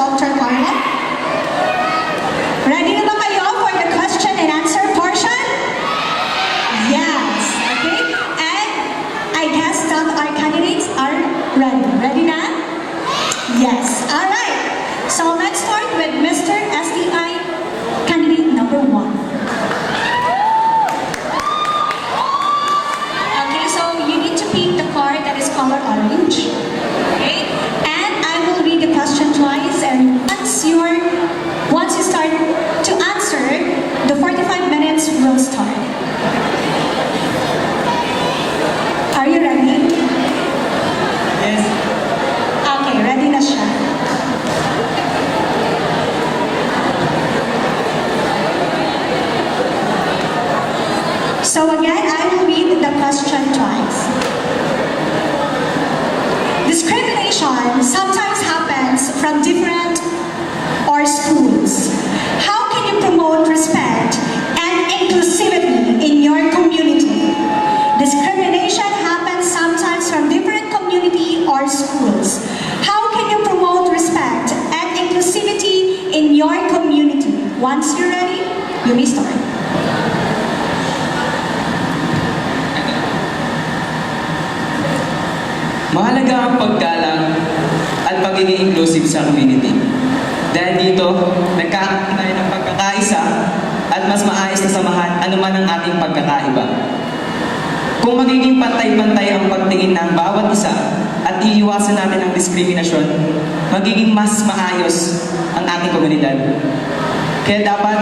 Dr. Carla? Ready na ba kayo for the question and answer portion? Yes. Okay. And I guess that our candidates are ready. Ready na? Yes. All right. So let's start with Mr. STI candidate number 1. Okay, so you need to pick the card that is color orange. Okay? And I will read the question twice, and once you start to answer, the 45 minutes will start. Are you ready? Yes. Okay, ready na siya. So again, I will read the question twice. Discrimination sometimes happens from different or schools. How can you promote respect and inclusivity in your community? Discrimination happens sometimes from different community or schools. How can you promote respect and inclusivity in your community? Once you're ready, you may start. Mahalaga ang paggalang at pagiging inclusive sa community. Dahil dito, nagkakaroon tayo ng pagkakaisa at mas maayos na samahan anuman ang ating pagkakaiba. Kung magiging pantay-pantay ang pagtingin ng bawat isa at iiwasan natin ang diskriminasyon, magiging mas maayos ang ating komunidad. Kaya dapat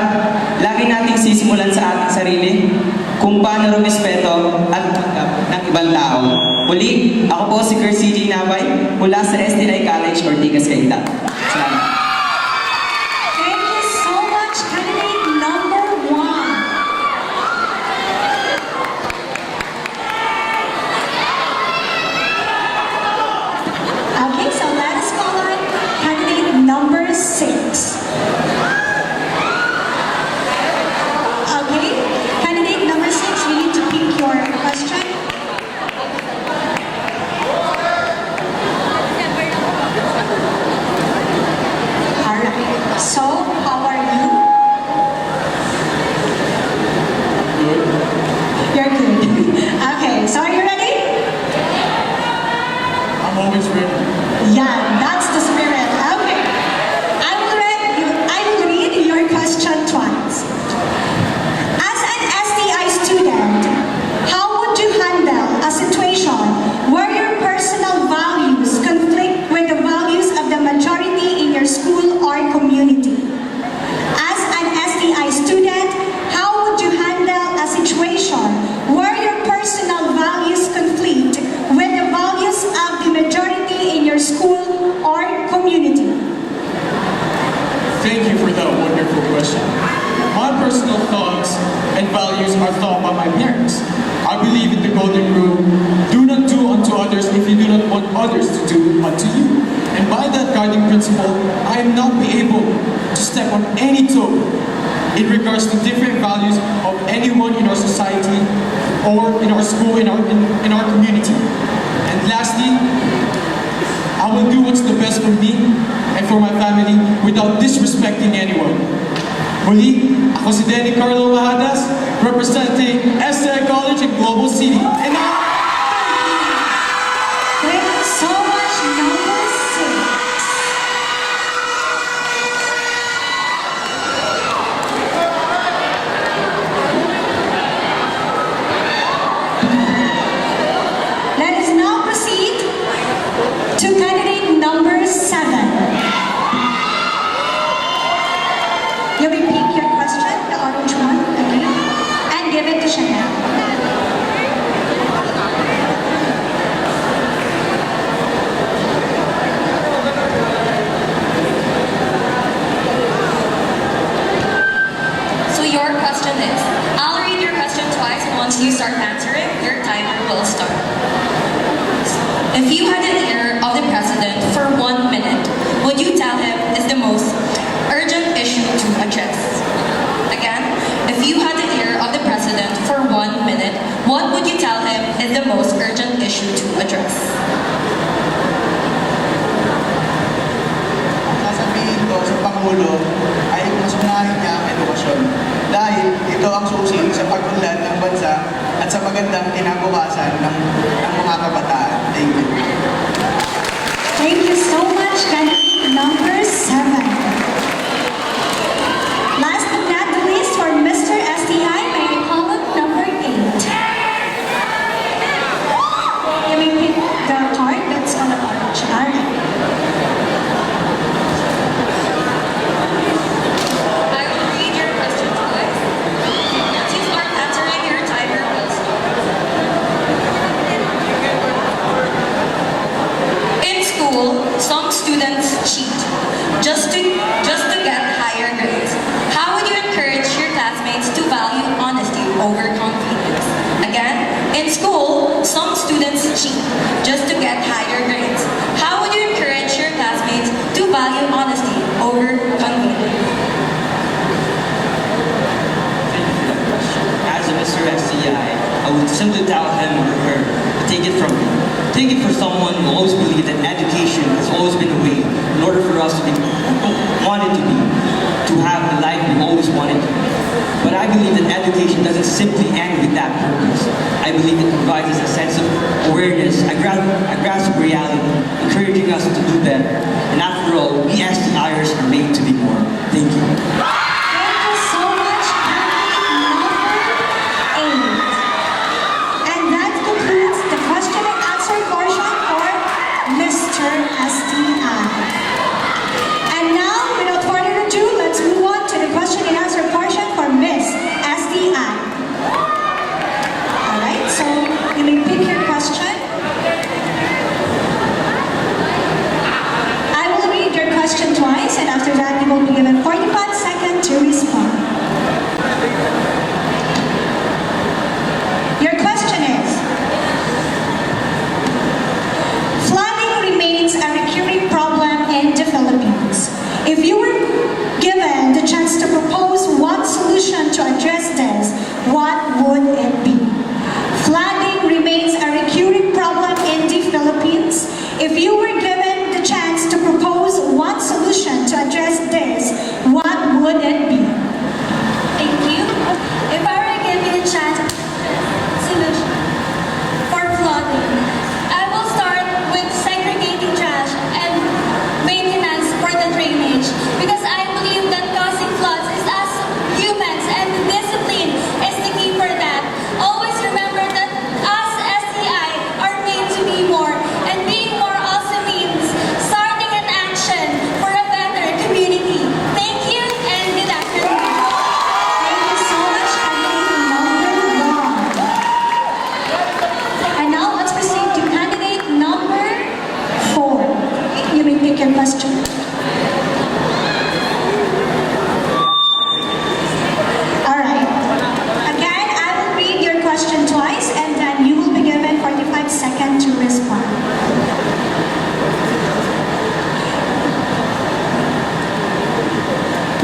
lagi nating sisimulan sa ating sarili kung paano rumispeto at tanggap ng ibang tao. Muli, ako po si Sir CJ Nabay mula sa STI College, Ortigas, Cainta. Salamat. Thank you so much, candidate number 1. Okay, so let us call on candidate number 6. Okay, candidate number 6, you need to pick your question. Alright, so how are you? You're good. Okay, so are you ready? I'm always ready. Yeah, that's the spirit. Okay. I will read your question twice. As an STI student, how would you handle a situation where your personal values conflict with the values of the majority in your school or community? As an STI student, how would you handle a situation where your personal values conflict with the values of the majority in your school or community? Thank you for that wonderful question. My personal thoughts and values are taught by my parents. I believe in the golden rule, do not do unto others if you do not want others to do unto you. And by that guiding principle, I am not be able to step on any toe in regards to different values of anyone in our society or in our school, in our community. And lastly, I will do what's the best for me and for my family without disrespecting anyone. Muli, ako si Denny Carlo Mahadas, representing STI College in Global City. And Thank you so much, number 6. Let us now proceed to candidate number 7. You may pick your question, the orange one, okay? And give it to Chanel. So your question is, I'll read your question twice, and once you start answering, your timer will start. If you had an ear of the president for 1 minute, would you tell him is the most urgent issue to address? Again, if you had the ear of the president for 1 minute, what would you tell him is the most urgent issue to address? Sasabihin Pangulo ay mas unahin niya ang edukasyon. Dahil ito ang susi sa pag-unlad ng bansa at sa magandang kinabukasan ng mga kabataan. Thank you. Thank you so much, candidate number 7. Last but not the least, for Mr. STI, may I call up number 8. You may pick the card that's on the orange. Alright. I will read your question twice. Once you start answering, your timer will start. In school, some students cheat just to get higher grades. How would you encourage your classmates to value honesty over confidence? Again, in school, some students cheat just to get higher grades. How would you encourage your classmates to value honesty over confidence? Thank you for that question. As a Mr. SCI, I would simply tell him or her to take it from me. Take it for someone who always believed that education has always been the way in order for us to be wanted to be, to have the life we always wanted to be. But I believe that education doesn't simply end with that purpose. I believe it provides us a sense of awareness, a grasp of reality, encouraging us to do better. And after all, we STIers are made to be more. Thank you. Thank you so much, candidate number 8. And that concludes the question and answer portion for Mr. STI. And now, without further ado, let's move on to the question and answer portion for Miss STI. Alright, so you may pick your question. I will read your question twice, and after that, you will be given 45 seconds to respond. Your question is, flooding remains a recurring problem in the Philippines. If you were given the chance to propose one solution to address this, what would it be? Flooding remains a recurring problem in the Philippines. If you were given the chance to propose one solution to address this, what would it be? Thank you. If I were given a chance solution for flooding, I will start with segregating trash and maintenance for the drainage, because I believe that causing floods is us humans, and discipline is the key for that. Always remember that us SCI are made to be more, and being more also means starting an action for a better community. Thank you and good afternoon. Thank you so much, candidate number 1. And now let's proceed to candidate number 4. You may pick your question. Alright. Again, I will read your question twice, and then you will be given 45 seconds to respond.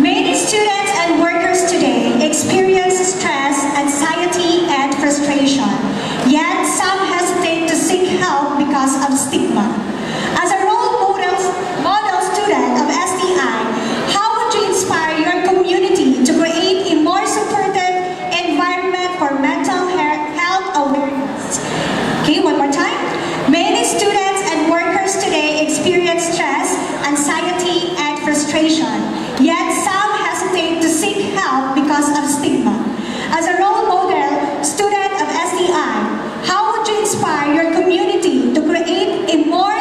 Many students and workers today experience stress, anxiety, and frustration. Yet some hesitate to seek help because of stigma. As a model student of STI, how would you inspire your community to create a more supportive environment for mental health awareness? Okay, one more time. Many students and workers today experience stress, anxiety, and frustration. Yet some hesitate to seek help because of stigma. As a role model student of STI, how would you inspire your community to create a more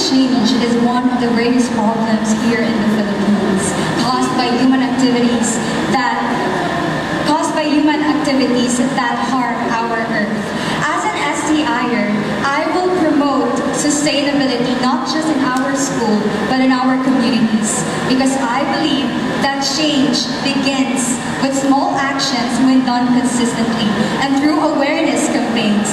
change is one of the greatest problems here in the Philippines, caused by human activities that harm our earth. As an STIer, I will promote sustainability not just in our school, but in our communities. Because I believe that change begins with small actions when done consistently and through awareness campaigns,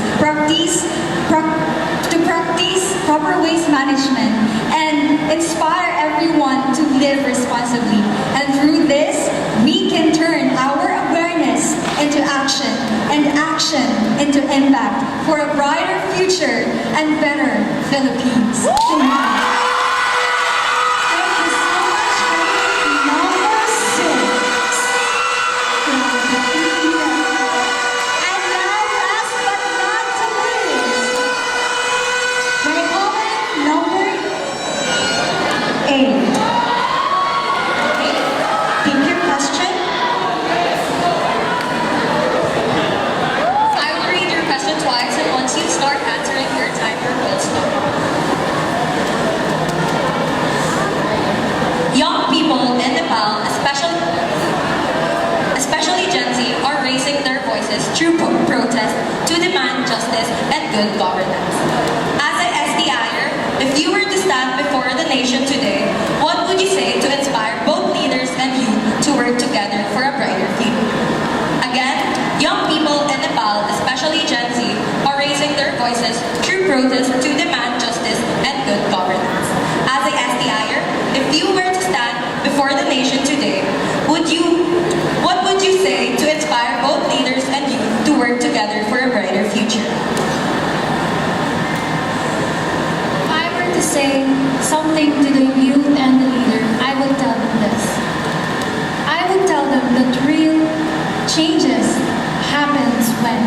to practice proper waste management and inspire everyone to live responsibly. And through this, we can turn our awareness into action and action into impact for a brighter future and better Philippines. Thank you. Thank you so much, grade number 6. And now, last but not the least, grade number 8. Pick your question. I will read your question twice, and once you start answering, your timer will start. Young people in Nepal, especially Gen Z, are raising their voices through protest to demand justice and good governance. As a SDIer, if you were to stand before the nation today, what would you say to inspire both leaders and youth to work together for a brighter future? Again, young people in Nepal, especially Gen Z, are raising their voices through protest to demand justice and good governance. As a SDIer, if you were to stand before the nation today, what would you say to inspire both leaders and youth to work together for a brighter future? If I were to say something to the youth and the leader, I would tell them this. I would tell them that real changes happens when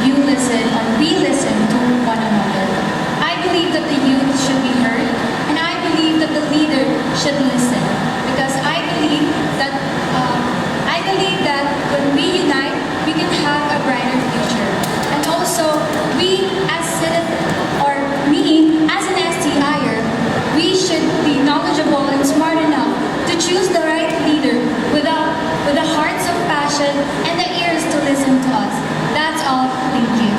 you listen or we listen to one another. I believe that the youth should be heard, and I believe that the leader should listen, because I believe that when we unite, we can have a brighter future. And also, we as me as an STIer, we should be knowledgeable and smart enough to choose the right leader with the hearts of passion and the ears to listen to us. That's all. Thank you.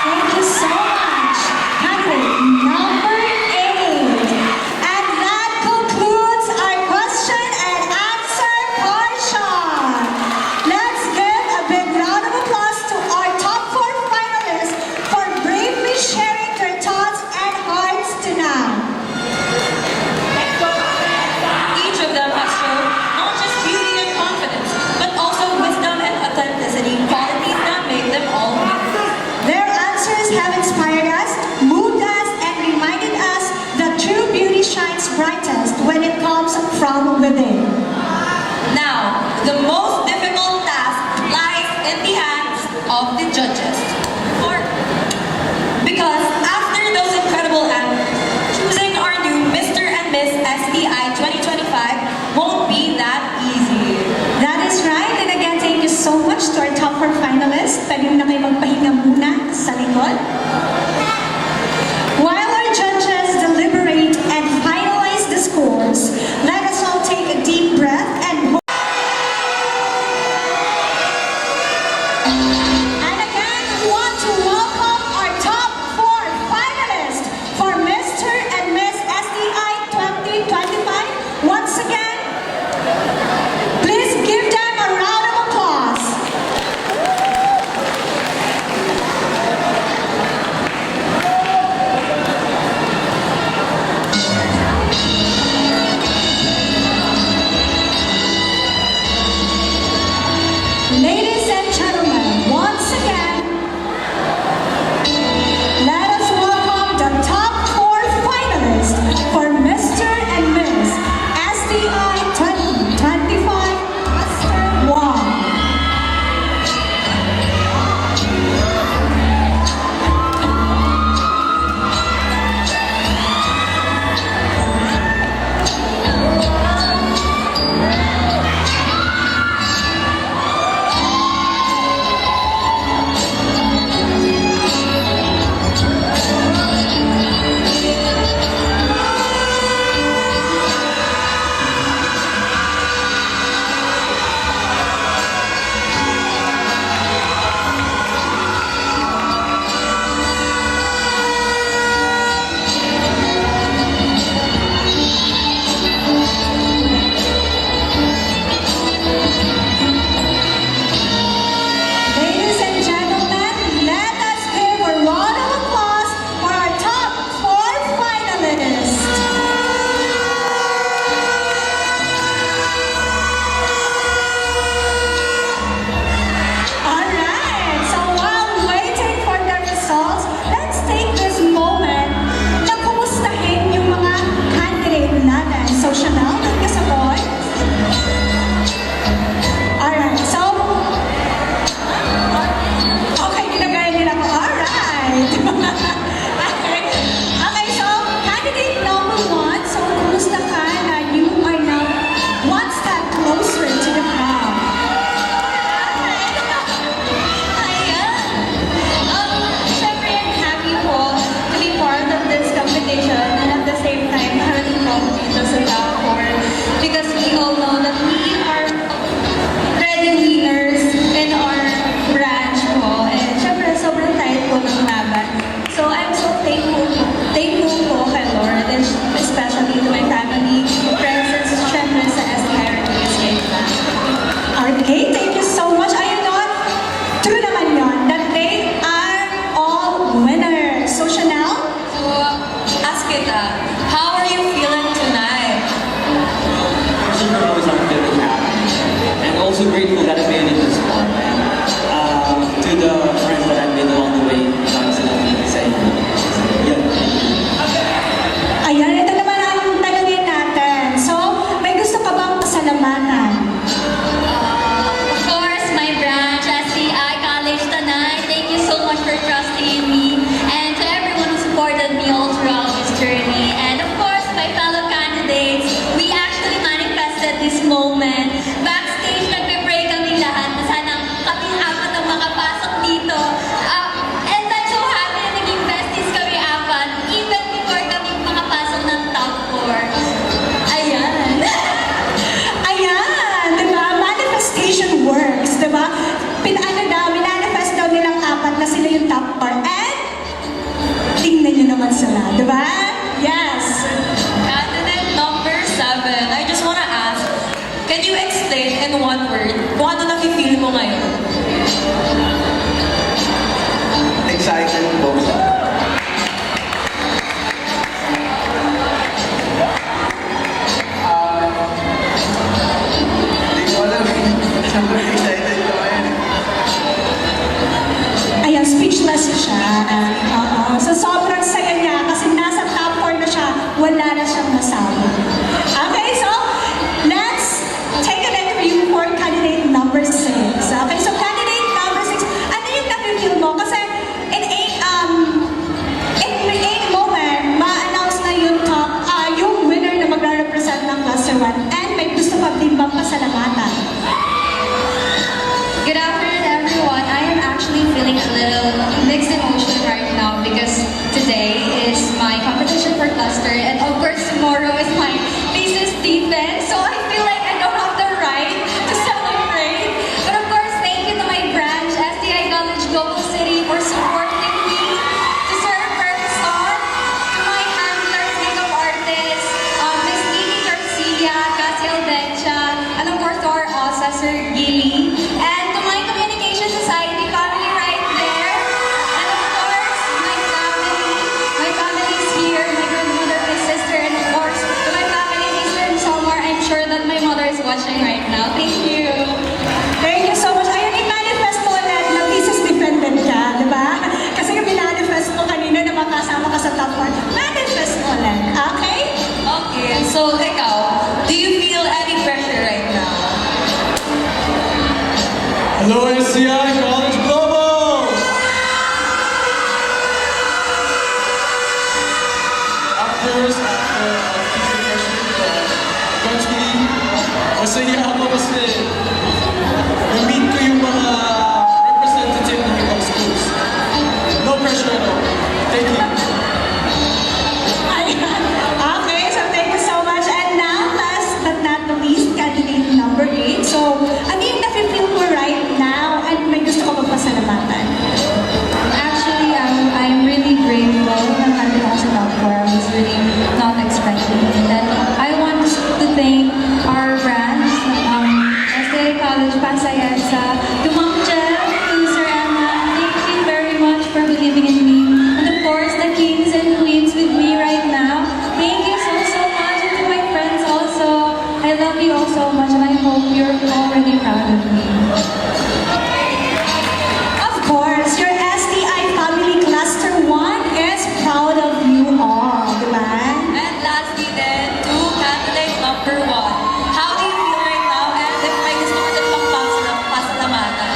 Thank you so much. Candidate number 8. And that concludes our question and answer portion. Let's give a big round of applause to our top 4 finalists for bravely sharing their thoughts and hearts tonight. Each of them has shown not just beauty and confidence, but also wisdom and authenticity, qualities that make them all unique. Their answers have inspired us, moved us, and reminded us that true beauty shines brightest when it comes from within. Now, the most difficult task lies in the hands of the judges. Because after those incredible answers, choosing our new Mr. and Miss STI 2025 won't be that easy. That is right. And again, thank you so much to our top 4 finalists. Pwede na kayo magpahinga muna sa likod. While our judges deliberate and finalize the scores, let us all take a deep breath and again, we want to welcome our top 4 finalists for Mr. and Miss STI 2025. Once again, please give them a round of applause. kita, how are you feeling tonight? First and foremost, I'm feeling happy. And also grateful that I made it this far. To the friends that I made along the way, maraming salamat sa inyo. Yan. Ayan, ito naman ang tanongin natin. So, may gusto ka bang pasalamatan? Of course, my branch, SCI College Tanay. Thank you so much for trusting in me and to everyone who supported me all throughout this journey. And of course, my fellow candidates, we actually manifested this moment. Backstage, nagpe-pray kami lahat na sana kaming apat ang makapasok dito. And I'm so happy na naging besties kami apat, even before kami makapasok ng top 4. Ayan. Ayan, di ba? Manifestation works, di ba? Minanifest daw nilang apat na sila yung top 4. And, tingnan nyo naman sila, di ba? Yes. Candidate number 7, I just wanna ask, can you explain in one word kung ano nafe-feel mo ngayon? Excited po. Hindi ko alam. Sobrang excited ko ngayon. Ayan, speechless siya. Oo. So, sobrang saya niya kasi nasa top 4 na siya, wala na siyang masabi. Okay, so, let's take an interview for candidate number 6. Okay, so candidate number 6, ano yung nafe-feel mo? Kasi in a moment, ma-announce na yung yung winner na magre-represent ng Cluster 1 and may gusto pa din bang pasalamatan? Good afternoon, everyone. I am actually feeling a little mixed emotion right now because today is my competition for cluster, and of course tomorrow is my thesis defense. So I feel like I don't have the right to celebrate. But of course, thank you to my branch, STI College Global City, for supporting me to serve Person, to my handlers, makeup artists, Miss Nini Garcia, Cassie Aldecha, and of course to our OSA, Sir Gilly, and to my Communication Society family right there, and of course my family is here, my grandmother, my sister, and of course to my family in Eastern Samar. I'm sure that my mother is watching right now. Thank you. Thank you so much. Ayun, i-manifest mo ulit na thesis defendant ka, di ba? Kasi yung manifest mo kanina na makasama ka sa top 4. Manifest mo ulit, okay? Okay, so ikaw, do you feel any pressure right now? Hello, SCI College Global! After a piece of pressure, eventually, masaya ako kasi na-meet ko yung mga representative ng ibang schools. No pressure at all. Thank you. Ayan. Okay, so thank you so much. And now, last but not the least, candidate number 8. So, ano yung nafe-feel mo right now and may gusto ka magpasalamatan? Actually, I'm really grateful na nandun ako sa top 4. I was really not expecting it. And I want to thank our branch, SDA College Pasayansa, to Ma'am Jel, to Sir Emma. Thank you very much for believing in me. And of course, the kings and queens with me right now. Thank you so much. And to my friends also. I love you all so much and I hope you're already proud of me. Of course, your STI Family Cluster 1 is proud of you all, di ba? And lastly then, to candidate number 1, how do you feel right now and if may gusto ka din pang pasalamatan?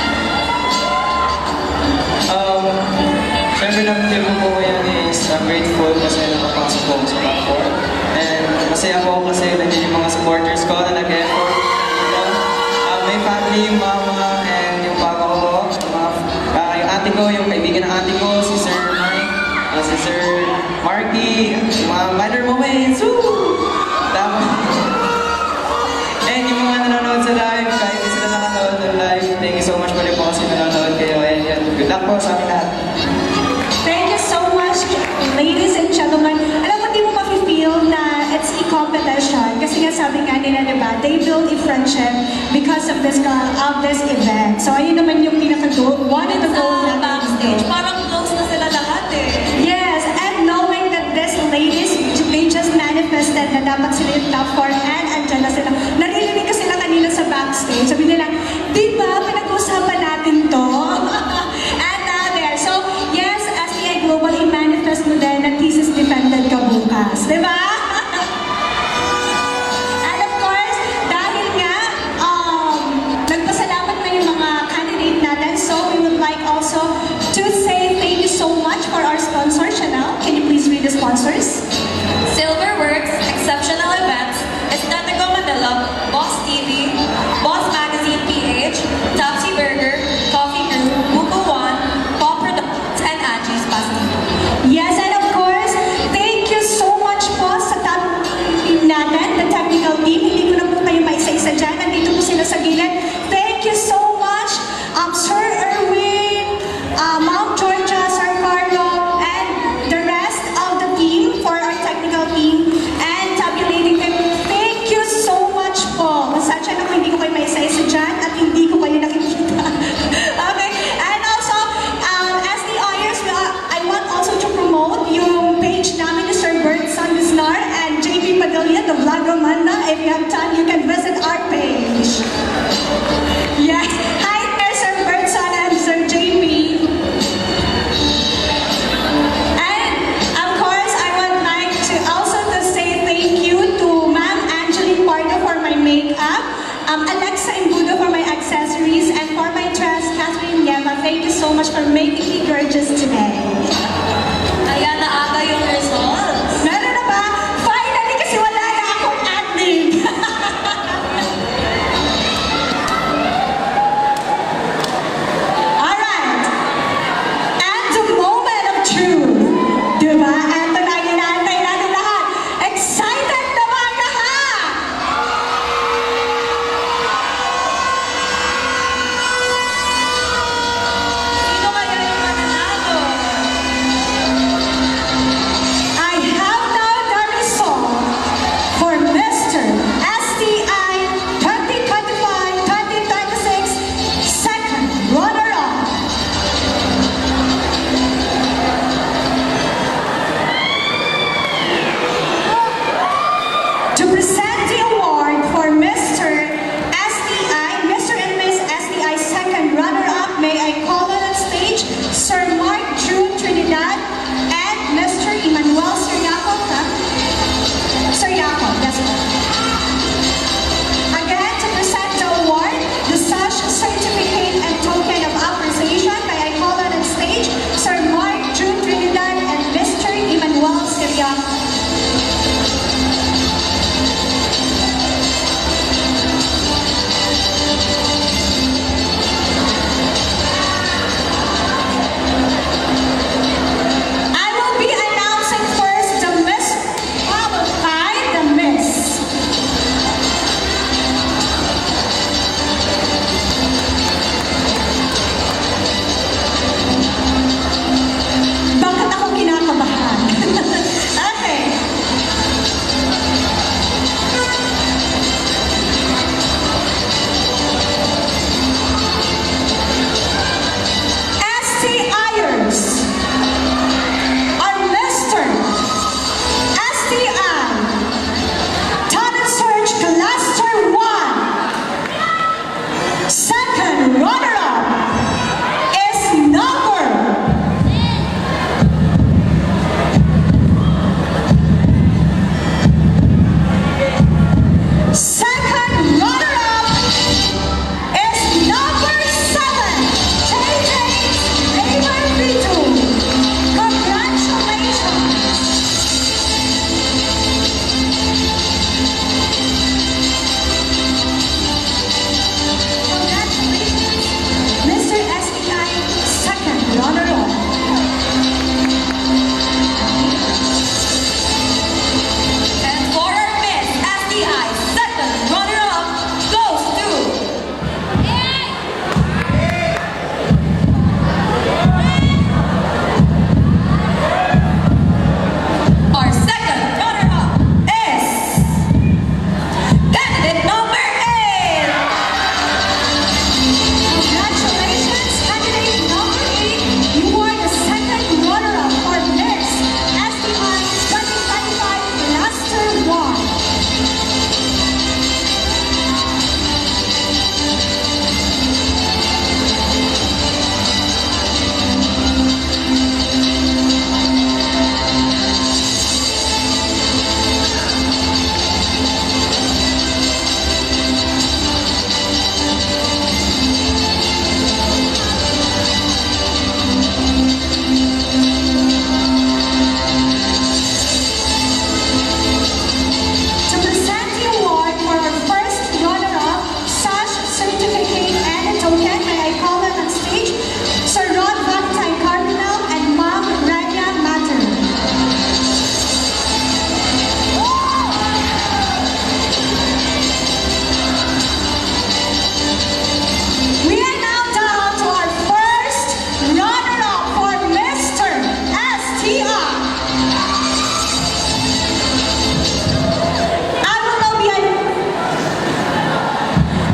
Siyempre na-feel ko po ngayon is grateful kasi nakapasok po ako sa top 4. And masaya po ako kasi nandiyan yung mga supporters ko na nag-effort. May family, yung mama, and yung papa ko, yung ate ko, yung kaibigan ng ate ko, si Sir Mike, si Sir Marky, yung mga mother moments, woo! Tapos, and yung mga nanonood sa live, kahit hindi sila nakanood ng live, thank you so much po rin po kasi nanonood kayo. And yan, good luck po sa amin lahat. Thank you so much, ladies and gentlemen. Alam mo, di mo mafe-feel na it's a competition. Kasi nga sabi nga nila, di ba, they build a friendship because of this event. So, ayun naman yung pinaka-goal, one of the goals Sa natin backstage, dito. parang close na sila lahat eh. Yes, and knowing that these ladies na dapat sila yung top 4 and andyan na sila. Naririnig ko sila kanina sa backstage. Sabi nila, di ba pinag-uusapan natin to? And now there. So, yes, STI Global, i-manifest mo din na thesis defended ka bukas. Di ba? And of course, dahil nga, nagpasalamat na yung mga candidate natin, so we would like also to say thank you so much for our sponsor, Chanel. Can you please read the sponsors? Silverworks, Exceptional Events, Estetico Manila, Boss TV, Boss Magazine PH, Topsy Burger, Coffee Crew, Buko One, Pop Productions, and Angie's Pasta. Yes, and of course, thank you so much po sa top team natin, the technical team. Hindi ko na po kayo maisa-isa dyan. Nandito po sila sa gilid. Thank you so much, Sir Erwin, Mount Georgia, Sir Carlo, and the rest of the team for our technical team and tabulating them. Thank you so much po. Masasya na kung hindi ko kayo maisa-isa dyan at hindi ko kayo nakikita. Okay, and also, as the audience, I want also to promote yung page namin ni Sir Bert Sandisnar and JP Padilla, the Vlogomanda. If you have time, you can visit our page. Yes. Hi there, Sir Bertson and Sir JP. And of course, I would like to also to say thank you to Ma'am Angelique Pardo for my makeup, Alexa Imbudo for my accessories, and for my dress, Catherine Yeva. Thank you so much for making me gorgeous today. Ayan na aga yung results. Meron na ba? Finally, kasi wala na akong admin.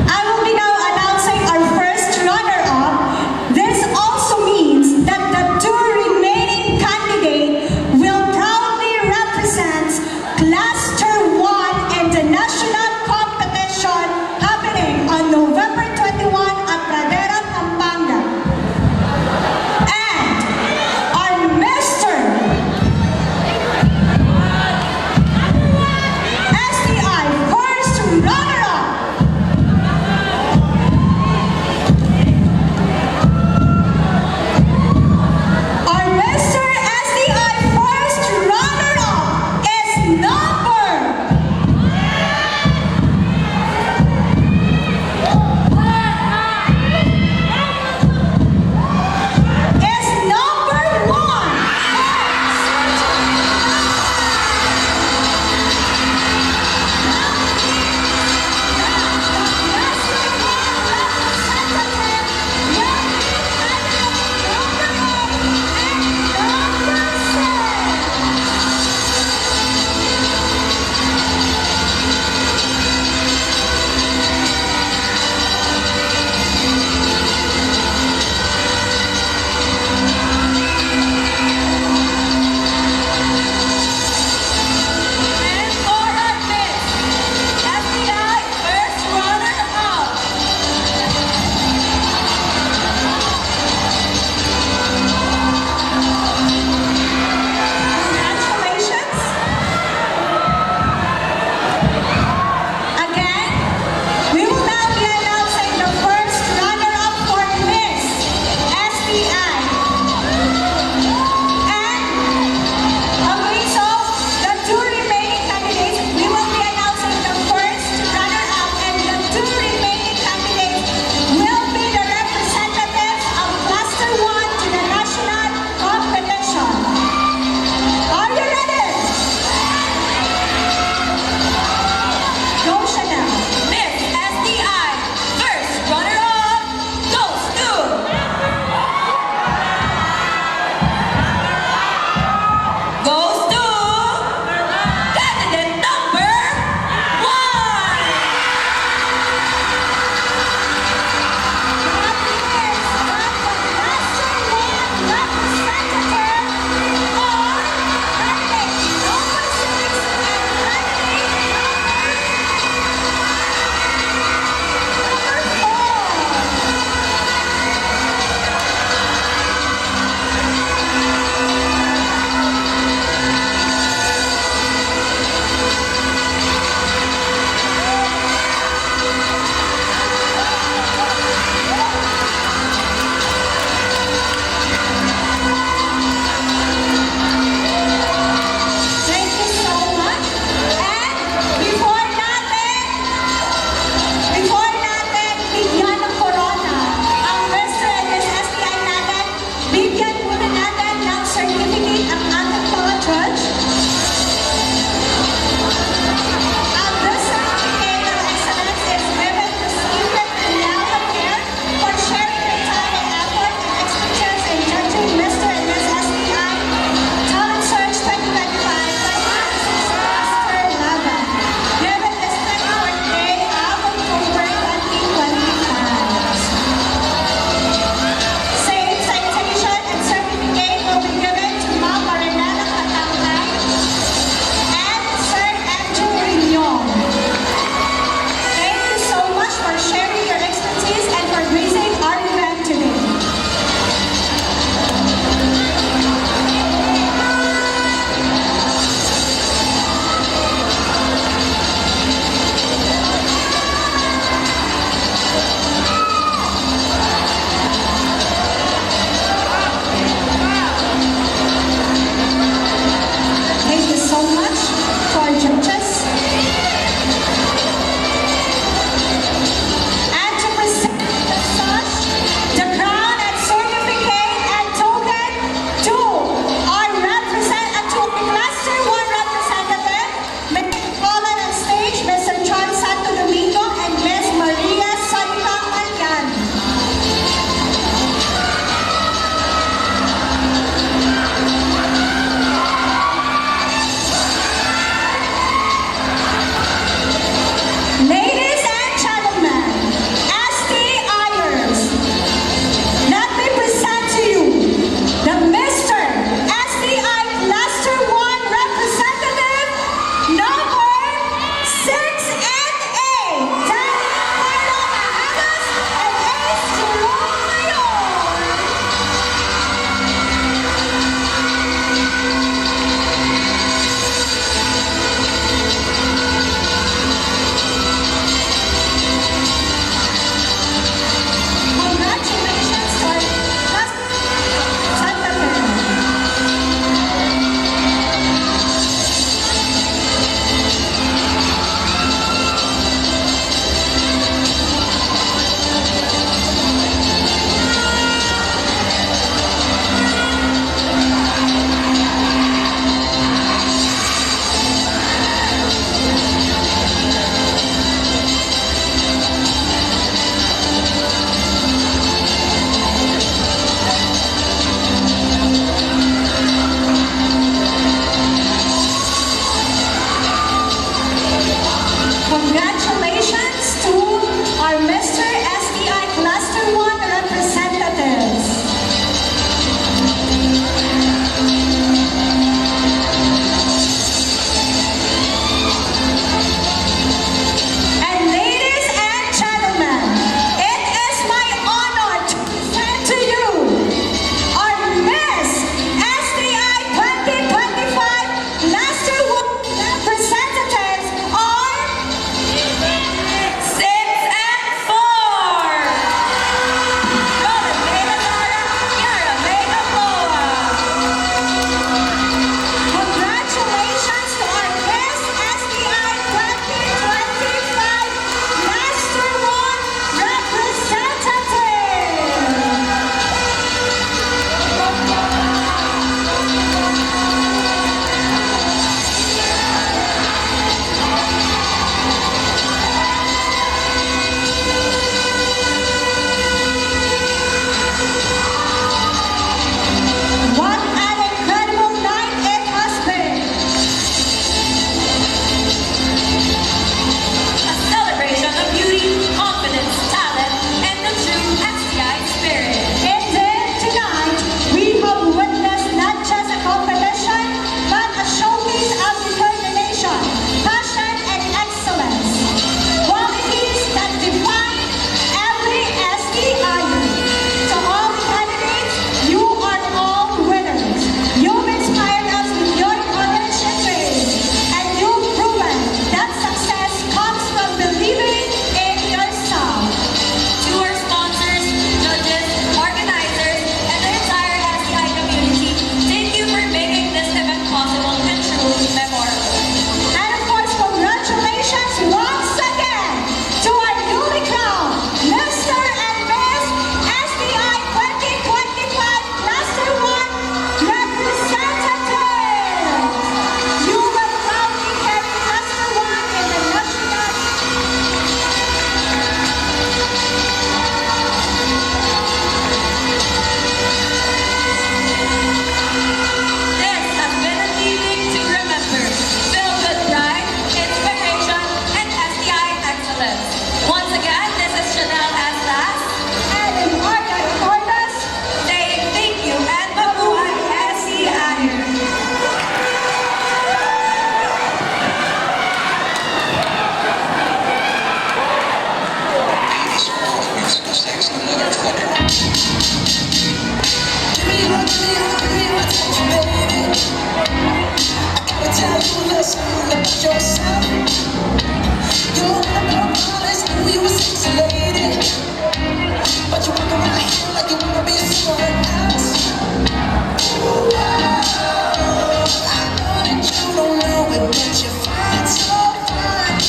I will be now announcing our first runner-up. This also means that the two remaining candidates will proudly represent Cluster 1 in the national competition happening on November 21 at Pradera, Pampanga. And our Mr. less about yourself. You're one of honest, who you a sexy lady, but you walk around here like you wanna be someone else. I know that you don't know it, but you find so fine,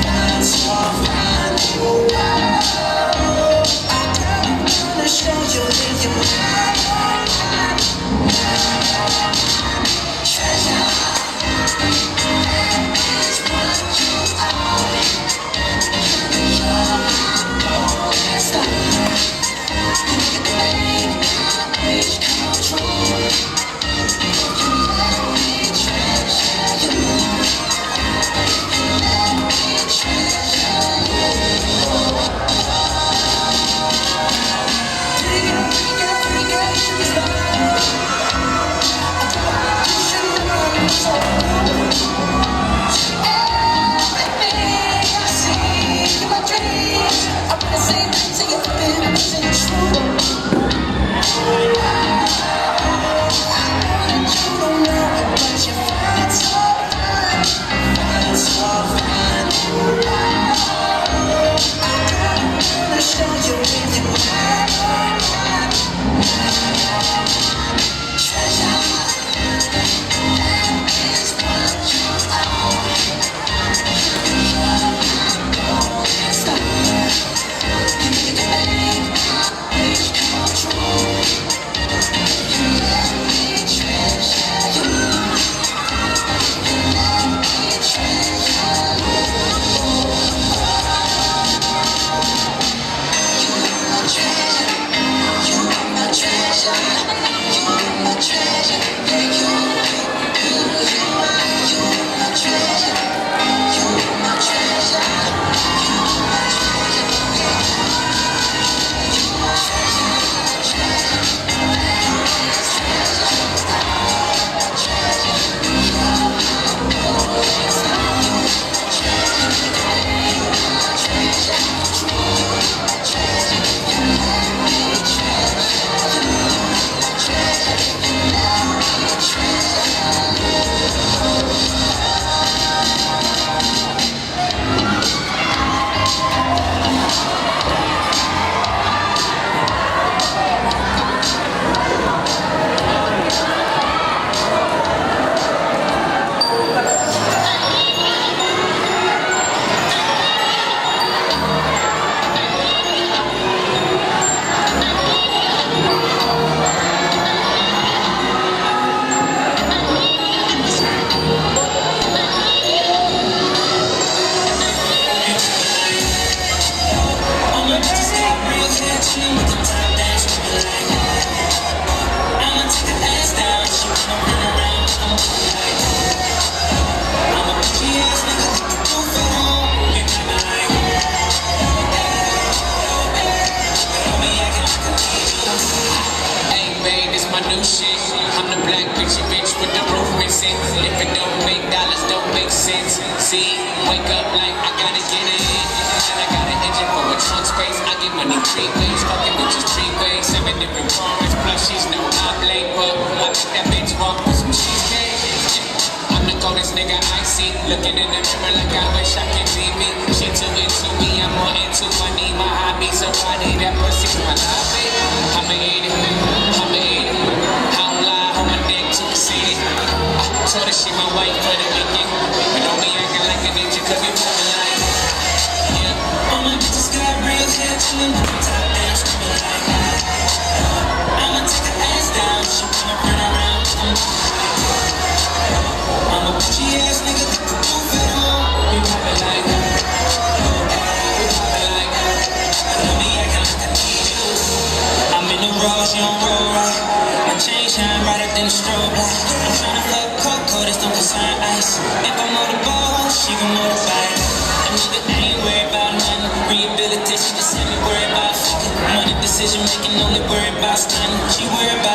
find so fine. I'm gonna show you if you want. Treasure is what you are. You're golden star. You can make my wish come true. You let me treasure you. You let me treasure you. Pretty girl, you should be fine. You should run so everything I see in my dreams, I wanna say that to you, baby, it's true. I know that you don't know it, but you find so fine, find so fine. I'm gonna show you if you want. Treasure is what you are. You're golden star. You can make my wish come true. You let me treasure you. You let me treasure you. You are my treasure. You are my treasure. You are my treasure. Yeah, you are my treasure. You are my treasure. You are my treasure. You are my I'm the black bitchy bitch with the roof missing. If it don't make dollars, don't make sense. See, wake up like I gotta get it in. And I got an engine for a trunk space. I get money 3 ways, fucking bitches 3 ways. 7 different forms, plus she's no oblate. But I make that bitch walk with some cheesecake. I'm the coldest nigga I see. Looking in the mirror like I wish I could be me. She too into me, I'm more into money. My hobby, so I need that pussy for my hobby. I'ma eat it, I'ma eat it. I don't lie, hold my dick too conceited. I told her she my wife for the weekend. But don't be acting like I need you, cause we moving like. Yeah, all my bitches got real hair, chillin' with the top down, screaming like. I'ma take her ass down, she wanna run around. I'm a bitchy ass nigga, get the roof at home. We poppin' like. We poppin' like. Don't be acting like I need you. I'm in the Rolls, you don't roll right. My chain shine brighter than a strobe light. I'm tryna fuck Coco, this don't concern ice. If I'm on the ball, she gon' motorbike. A nigga ain't worried about nothing. Rehabilitation, just ain't me worried about fucking. Money decision making, only worried about stunning. She worried about